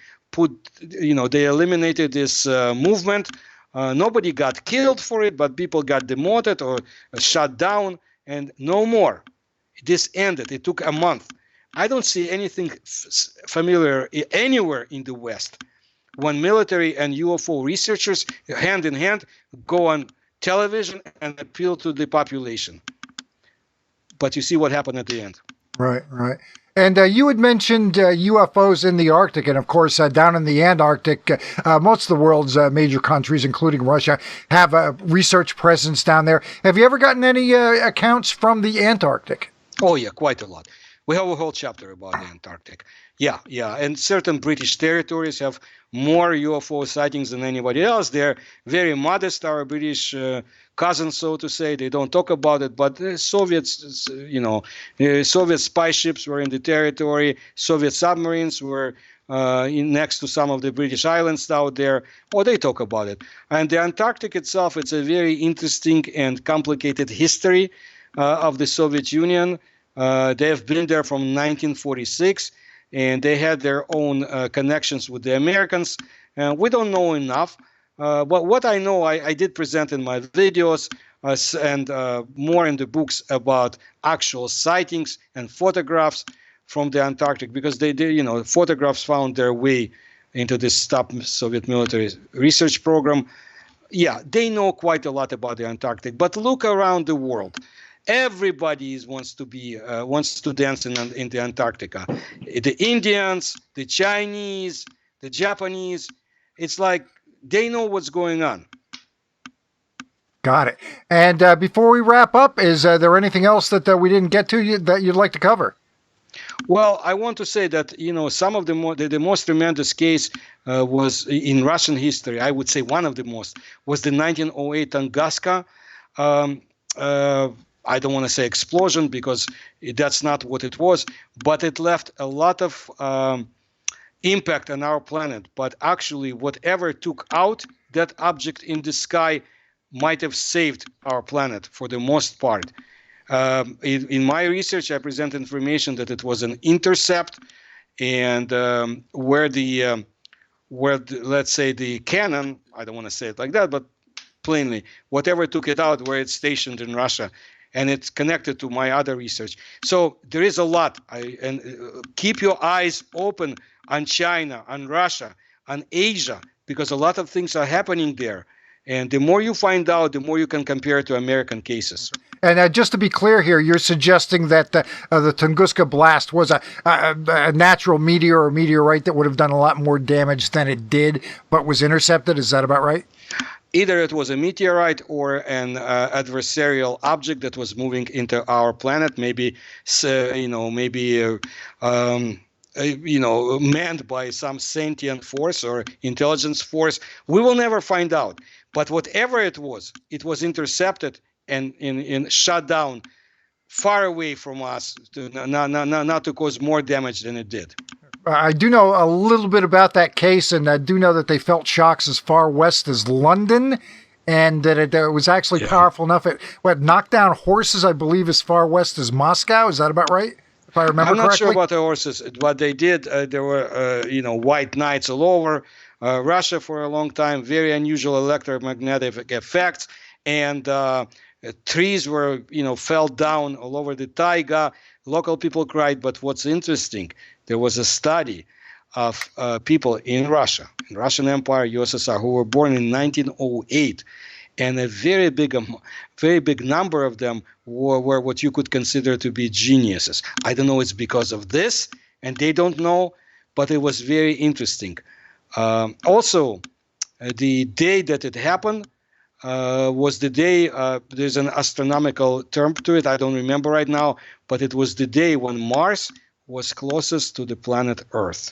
S2: they eliminated this movement. Nobody got killed for it, but people got demoted or shut down, and no more. This ended. It took a month. I don't see anything familiar anywhere in the West when military and UFO researchers, hand in hand, go on television and appeal to the population. But you see what happened at the end.
S1: Right. And you had mentioned UFOs in the Arctic, and of course, down in the Antarctic, most of the world's major countries, including Russia, have a research presence down there. Have you ever gotten any accounts from the Antarctic?
S2: Oh, yeah, quite a lot. We have a whole chapter about the Antarctic. Yeah. And certain British territories have more UFO sightings than anybody else. They're very modest, our British cousins, so to say. They don't talk about it, but the Soviets, Soviet spy ships were in the territory. Soviet submarines were next to some of the British islands out there. Oh, they talk about it. And the Antarctic itself, it's a very interesting and complicated history of the Soviet Union. They have been there from 1946, and they had their own connections with the Americans. We don't know enough, but what I know, I did present in my videos and more in the books about actual sightings and photographs from the Antarctic, because photographs found their way into this top Soviet military research program. Yeah, they know quite a lot about the Antarctic, but look around the world. Everybody wants to dance in the Antarctica. The Indians, the Chinese, the Japanese. It's like they know what's going on.
S1: Got it. And before we wrap up, is there anything else that we didn't get to that you'd like to cover?
S2: Well, I want to say that some of the most tremendous case was in Russian history. I would say one of the most was the 1908 Tunguska. I don't want to say explosion because that's not what it was, but it left a lot of impact on our planet. But actually, whatever took out that object in the sky might have saved our planet for the most part. In my research, I present information that it was an intercept, and where let's say the cannon, I don't want to say it like that, but plainly, whatever took it out, where it's stationed in Russia. And it's connected to my other research. So there is a lot. Keep your eyes open on China, on Russia, on Asia, because a lot of things are happening there. And the more you find out, the more you can compare to American cases.
S1: And just to be clear here, you're suggesting that the Tunguska blast was a natural meteor or meteorite that would have done a lot more damage than it did, but was intercepted. Is that about right?
S2: Either it was a meteorite or an adversarial object that was moving into our planet, maybe manned by some sentient force or intelligence force. We will never find out. But whatever it was intercepted and shut down far away from us, not to cause more damage than it did.
S1: I do know a little bit about that case, and I do know that they felt shocks as far west as London, and that it was actually powerful enough. It knocked down horses, I believe, as far west as Moscow. Is that about right? If I remember correctly?
S2: I'm not sure about the horses. What they did, there were, white knights all over Russia for a long time, very unusual electromagnetic effects, and trees were, fell down all over the taiga. Local people cried. But what's interesting, there was a study of people in Russia, in Russian Empire, USSR, who were born in 1908, and a very big number of them were what you could consider to be geniuses. I don't know it's because of this, and they don't know, but it was very interesting. Also, the day that it happened was the day, there's an astronomical term to it, I don't remember right now, but it was the day when Mars was closest to the planet Earth.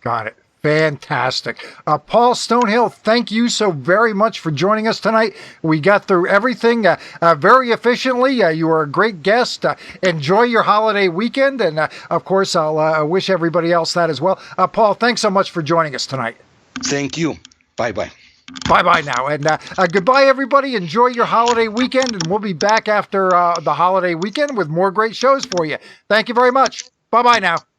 S1: Got it. Fantastic. Paul Stonehill, thank you so very much for joining us tonight. We got through everything very efficiently. You were a great guest. Enjoy your holiday weekend. And of course, I'll wish everybody else that as well. Paul, thanks so much for joining us tonight.
S2: Thank you. Bye-bye.
S1: Bye-bye now. And goodbye, everybody. Enjoy your holiday weekend. And we'll be back after the holiday weekend with more great shows for you. Thank you very much. Bye-bye now.